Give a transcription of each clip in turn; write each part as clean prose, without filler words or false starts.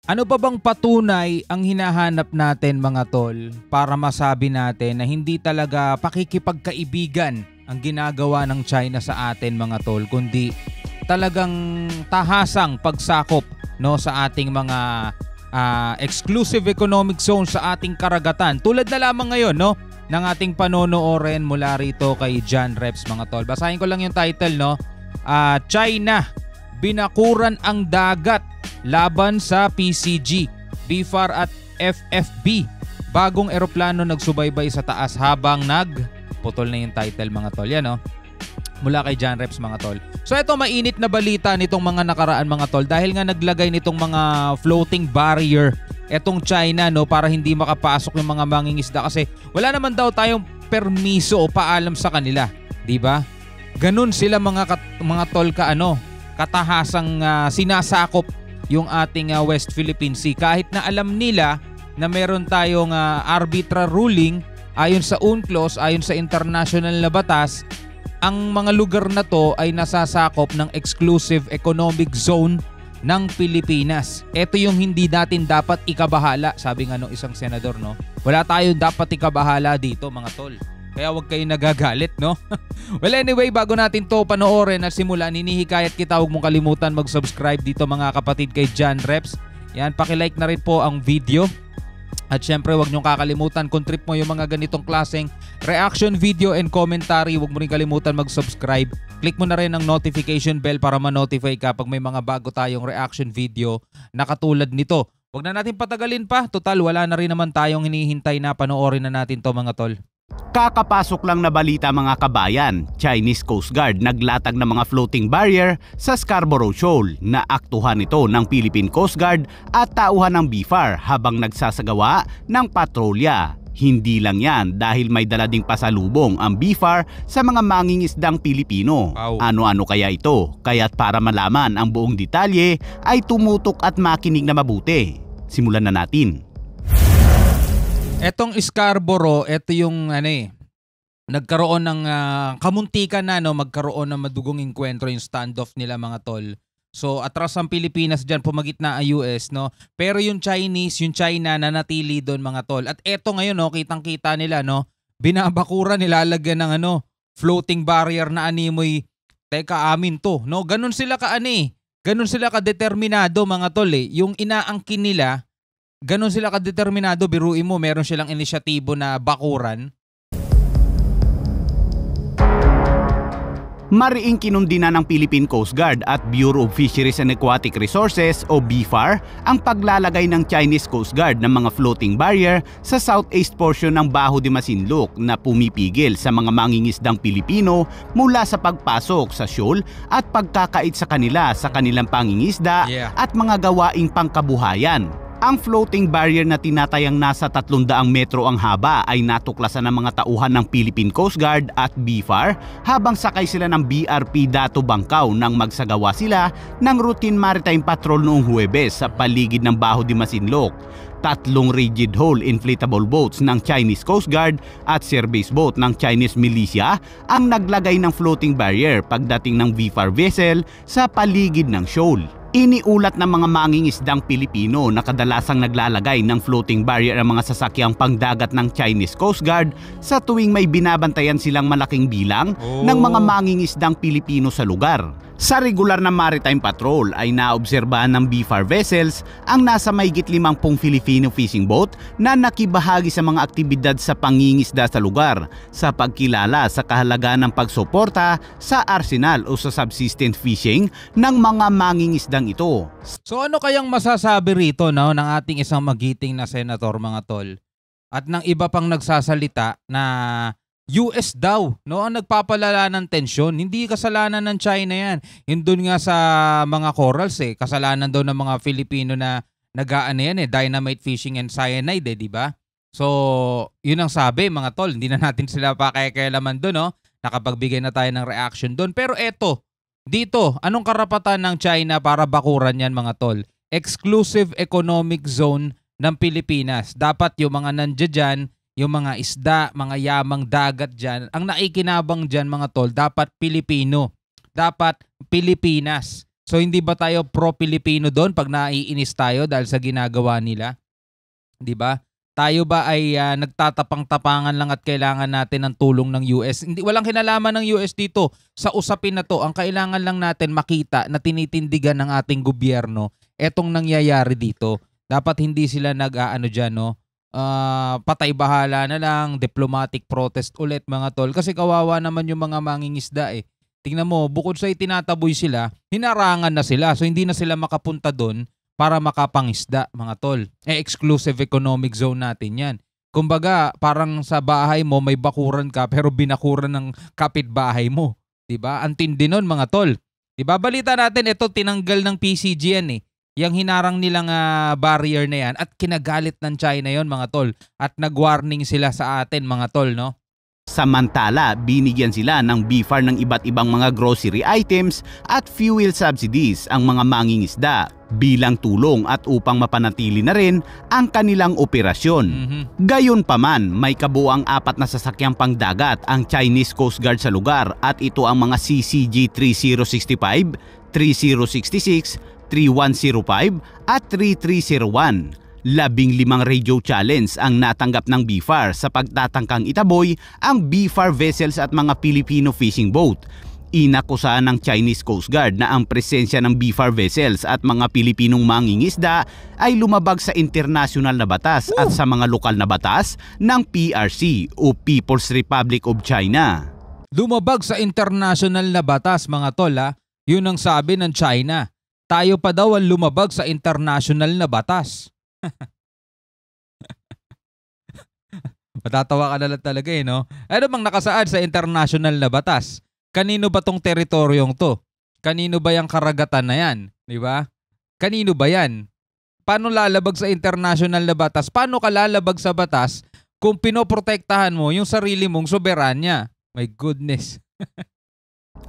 Ano pa bang patunay ang hinahanap natin mga tol para masabi natin na hindi talaga pakikipagkaibigan ang ginagawa ng China sa atin mga tol, kundi talagang tahasang pagsakop no sa ating mga exclusive economic zone sa ating karagatan. Tulad na lamang ngayon no ng ating panonoorin mula rito kay John Reps mga tol. Basahin ko lang yung title no. China, binakuran ang dagat laban sa PCG, BFAR at FFB. Bagong eroplano nagsubaybay sa taas habang putol na yung title mga tol. Yan no. Mula kay John Reps mga tol. So ito mainit na balita nitong mga nakaraan mga tol dahil nga naglagay nitong mga floating barrier etong China no para hindi makapasok yung mga mangingisda kasi wala naman daw tayong permiso o paalam sa kanila, di ba? Ganun sila mga tol katahasang sinasakop yung ating West Philippine Sea kahit na alam nila na meron tayong arbitral ruling ayon sa UNCLOS, ayon sa international na batas. Ang mga lugar na to ay nasasakop ng exclusive economic zone ng Pilipinas. Ito yung hindi natin dapat ikabahala, sabi nga nung isang senador, no? Wala tayong dapat ikabahala dito, mga tol. Kaya huwag kayong nagagalit, no? Well, anyway, bago natin to panoorin at simulan, hinihikayat kita, huwag mong kalimutan mag-subscribe dito mga kapatid kay John Reps. Yan, pakilike na rin po ang video. At syempre, huwag niyong kakalimutan kung trip mo yung mga ganitong klaseng reaction video and commentary, huwag mo rin kalimutan mag-subscribe. Click mo na rin ang notification bell para ma-notify ka pag may mga bago tayong reaction video na katulad nito. Huwag na natin patagalin pa. Total, wala na rin naman tayong hinihintay na panoorin na natin to mga tol. Kakapasok lang na balita mga kabayan, Chinese Coast Guard naglatag ng mga floating barrier sa Scarborough Shoal na aktuhan ito ng Philippine Coast Guard at tauhan ng BFAR habang nagsasagawa ng patrolya. Hindi lang yan dahil may dala ding pasalubong ang BFAR sa mga mangingisdang Pilipino. Wow. Ano-ano kaya ito? Kaya't para malaman ang buong detalye ay tumutok at makinig na mabuti. Simulan na natin. Etong Scarborough, ito yung nagkaroon ng kamuntikan na magkaroon ng madugong enkwentro yung standoff nila mga tol. So atras ang Pilipinas diyan, pumagitna ang US no. Pero yung Chinese, yung China nanatili doon mga tol. At eto ngayon kitang-kita nila binabakuran, nilalagyan ng floating barrier na animoy. Teka, amin to no. Ganun sila ganun sila kadeterminado mga tol Yung inaangkin nila, ganon sila kadeterminado, biruin mo, meron silang inisyatibo na bakuran. Mariing kinundina ng Philippine Coast Guard at Bureau of Fisheries and Aquatic Resources o BFAR ang paglalagay ng Chinese Coast Guard ng mga floating barrier sa southeast portion ng Baho de Masinloc na pumipigil sa mga mangingisdang Pilipino mula sa pagpasok sa shoal at pagkakait sa kanila sa kanilang pangingisda at mga gawaing pangkabuhayan. Ang floating barrier na tinatayang nasa 300 metro ang haba ay natuklasan ng mga tauhan ng Philippine Coast Guard at BFAR habang sakay sila ng BRP Dato Bangkao nang magsagawa sila ng routine maritime patrol noong Huwebes sa paligid ng Baho de Masinloc. 3 rigid hull inflatable boats ng Chinese Coast Guard at service boat ng Chinese Militia ang naglagay ng floating barrier pagdating ng BFAR vessel sa paligid ng shoal. Iniulat ng mga mangingisdang Pilipino na kadalasang naglalagay ng floating barrier ang mga sasakyang pangdagat ng Chinese Coast Guard sa tuwing may binabantayan silang malaking bilang ng mga mangingisdang Pilipino sa lugar. Sa regular na maritime patrol ay naobserbahan ng BFAR vessels ang nasa mahigit 50 Filipino fishing boat na nakibahagi sa mga aktibidad sa pangingisda sa lugar sa pagkilala sa kahalagaan ng pagsuporta sa arsenal o sa subsistence fishing ng mga mangingisdang ito. So ano kayang masasabi rito ng ating isang magiting na senator mga tol at ng iba pang nagsasalita na US daw ang nagpapalala ng tensyon, hindi kasalanan ng China yan. Yun dun nga sa mga corals kasalanan daw ng mga Filipino na dynamite fishing and cyanide di ba? So yun ang sabi mga tol, hindi na natin sila pakikialaman dun nakapagbigay na tayo ng reaction dun. Pero eto, dito, anong karapatan ng China para bakuran yan mga tol? Exclusive economic zone ng Pilipinas. Dapat yung mga nandiyan, yung mga isda, mga yamang dagat dyan, ang naikinabang dyan mga tol, dapat Pilipino. Dapat Pilipinas. So hindi ba tayo pro-Pilipino doon pag naiinis tayo dahil sa ginagawa nila? 'Di ba? Tayo ba ay nagtatapang-tapangan lang at kailangan natin ng tulong ng US? Hindi, walang kinalaman ng US dito sa usapin na to. Ang kailangan lang natin makita na tinitindigan ng ating gobyerno etong nangyayari dito. Dapat hindi sila nag-aano diyan, no? Patay bahala na lang, diplomatic protest ulit mga tol. Kasi kawawa naman yung mga mangingisda eh. Tingnan mo, bukod sa itinataboy sila, hinarangan na sila. So hindi na sila makapunta doon para makapangisda mga tol. Exclusive economic zone natin yan. Kumbaga, parang sa bahay mo may bakuran ka pero binakuran ng kapitbahay mo. Diba? Antindi nun mga tol. Diba? Balita natin, ito tinanggal ng PCG yan eh. Yang hinarang nilang barrier na yan at kinagalit ng China yon mga tol. At nag-warning sila sa atin mga tol, no? Samantala, binigyan sila ng BFAR ng iba't ibang mga grocery items at fuel subsidies ang mga mangingisda bilang tulong at upang mapanatili na rin ang kanilang operasyon. Gayunpaman, may kabuuang 4 na sasakyang pangdagat ang Chinese Coast Guard sa lugar at ito ang mga CCG 3065, 3066, 3105 at 3301. 15 radio challenge ang natanggap ng BFAR sa pagtatangkang itaboy ang BFAR vessels at mga Filipino fishing boat. Inakusahan ng Chinese Coast Guard na ang presensya ng BFAR vessels at mga Pilipinong mangingisda ay lumabag sa international na batas at sa mga lokal na batas ng PRC o People's Republic of China. Lumabag sa international na batas mga tol ha. Yun ang sabi ng China. Tayo pa daw ang lumabag sa international na batas. Matatawa ka na lang talaga eh, no? Ano bang nakasaad sa international na batas? Kanino ba tong teritoryong to? Kanino ba yung karagatan na yan? Di ba? Kanino ba yan? Paano lalabag sa international na batas? Paano ka lalabag sa batas kung pinoprotektahan mo yung sarili mong soberanya? My goodness.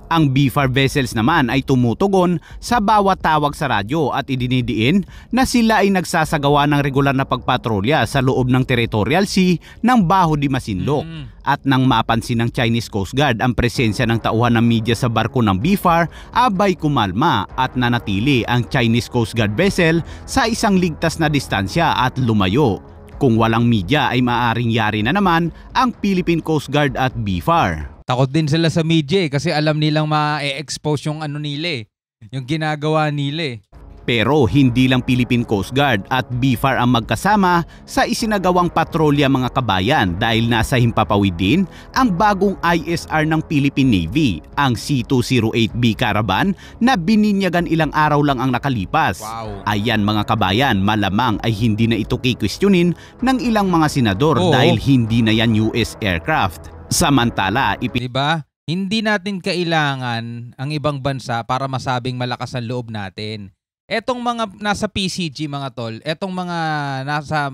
Ang BFAR vessels naman ay tumutugon sa bawat tawag sa radyo at idinidiin na sila ay nagsasagawa ng regular na pagpatrolya sa loob ng territorial sea ng Baho de Masinloc. At nang mapansin ng Chinese Coast Guard ang presensya ng tauhan ng media sa barko ng BFAR, abay kumalma at nanatili ang Chinese Coast Guard vessel sa isang ligtas na distansya at lumayo. Kung walang media ay maaaring yari na naman ang Philippine Coast Guard at BFAR. Takot din sila sa media kasi alam nilang ma-expose yung ano nila eh, yung ginagawa nila eh. Pero hindi lang Philippine Coast Guard at BFAR ang magkasama sa isinagawang patrolya mga kabayan dahil nasa himpapawid din ang bagong ISR ng Philippine Navy, ang C-208B Caravan na bininyagan ilang araw lang ang nakalipas. Wow. Ayan mga kabayan, malamang ay hindi na ito kikwestiyonin ng ilang mga senador dahil hindi na yan US aircraft. Samantala, diba? Hindi natin kailangan ang ibang bansa para masabing malakas ang loob natin. Etong mga nasa PCG mga tol, etong mga nasa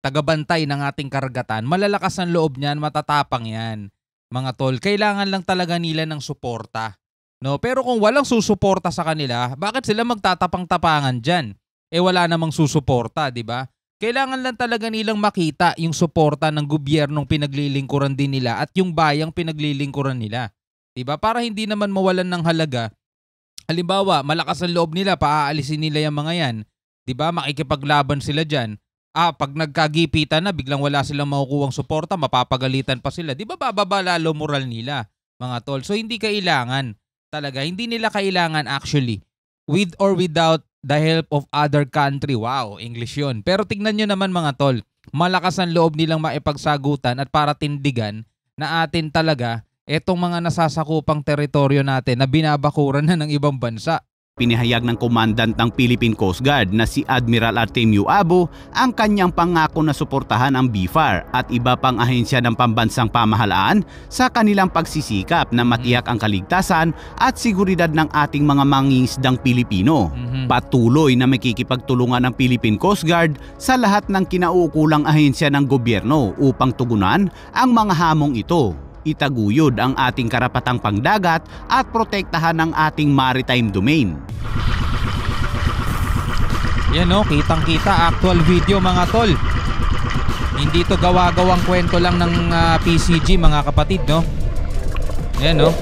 tagabantay ng ating karagatan, malalakas ang loob niyan, matatapang yan. Mga tol, kailangan lang talaga nila ng suporta. No, pero kung walang susuporta sa kanila, bakit sila magtatapang-tapangan diyan? Wala namang susuporta, 'di ba? Kailangan lang talaga nilang makita yung suporta ng gobyernong pinaglilingkuran din nila at yung bayang pinaglilingkuran nila. 'Di ba? Para hindi naman mawalan ng halaga. Halimbawa, malakas ang loob nila, paaalisin nila yung mga yan. 'Di ba? Makikipaglaban sila diyan. Pag nagkagipitan na, biglang wala silang makukuhang suporta, mapapagalitan pa sila. 'Di ba? Bababa lalo moral nila, mga tol. So hindi kailangan talaga, hindi nila kailangan actually with or without the help of other country. Wow, English yun. Pero tignan nyo naman mga tol, malakas ang loob nilang maipagsagutan at para tindigan na atin talaga etong mga nasasakupang teritoryo natin na binabakuran na ng ibang bansa. Pinahayag ng Commandant ng Philippine Coast Guard na si Admiral Artemio Abo ang kanyang pangako na suportahan ang BFAR at iba pang ahensya ng pambansang pamahalaan sa kanilang pagsisikap na matiyak ang kaligtasan at seguridad ng ating mga mangingisdang Pilipino. Patuloy na makikipagtulungan ng Philippine Coast Guard sa lahat ng kinauukulang ahensya ng gobyerno upang tugunan ang mga hamong ito. Itaguyod ang ating karapatang pangdagat at protektahan ang ating maritime domain. Yan o, kitang-kita, actual video mga tol. Hindi to gawa-gawang kwento lang ng PCG mga kapatid, no? Yan o.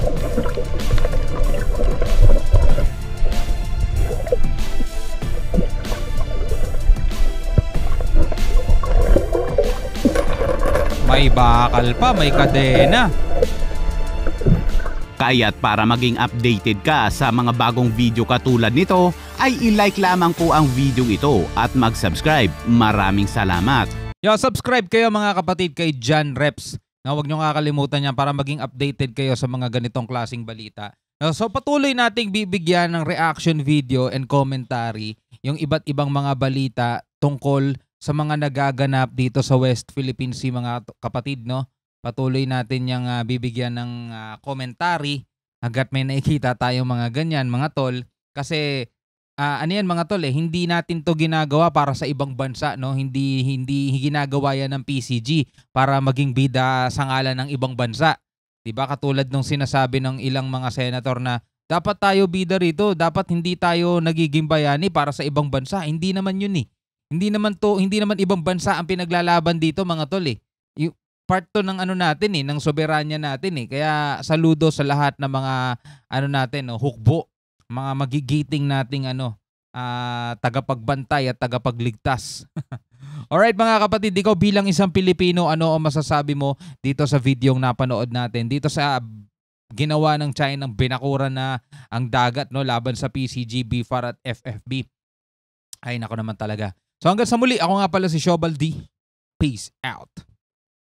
May bakal pa, may kadena. Kaya't para maging updated ka sa mga bagong video katulad nito, ay i-like lamang po ang video ito at mag-subscribe. Maraming salamat. Yo, subscribe kayo mga kapatid kay John Reps. Huwag nyo kakalimutan yan para maging updated kayo sa mga ganitong klaseng balita. So patuloy nating bibigyan ng reaction video and commentary yung iba't ibang mga balita tungkol sa mga nagaganap dito sa West Philippine Sea mga kapatid, no? Patuloy natin yung bibigyan ng commentary hanggat may nakikita tayong mga ganyan mga tol. Kasi ano yan mga tol hindi natin to ginagawa para sa ibang bansa, no? Hindi ginagawa yan ng PCG para maging bida sa ngalan ng ibang bansa. Diba katulad nung sinasabi ng ilang mga senator na dapat tayo bida rito, dapat hindi tayo nagiging bayani para sa ibang bansa. Hindi naman yun eh. Hindi naman ibang bansa ang pinaglalaban dito mga tol eh. Part to ng ano natin ng soberanya natin eh. Kaya saludo sa lahat ng mga natin, hukbo, mga magigiting nating tagapagbantay at tagapagligtas. Alright mga kapatid, ikaw bilang isang Pilipino, ano ang masasabi mo dito sa videong napanood natin? Dito sa ginawa ng China ng binakuran na ang dagat, no, laban sa PCG, BFAR at FFB. Ay nako naman talaga. So hanggang sa muli, ako nga pala si Shobal D. Peace out.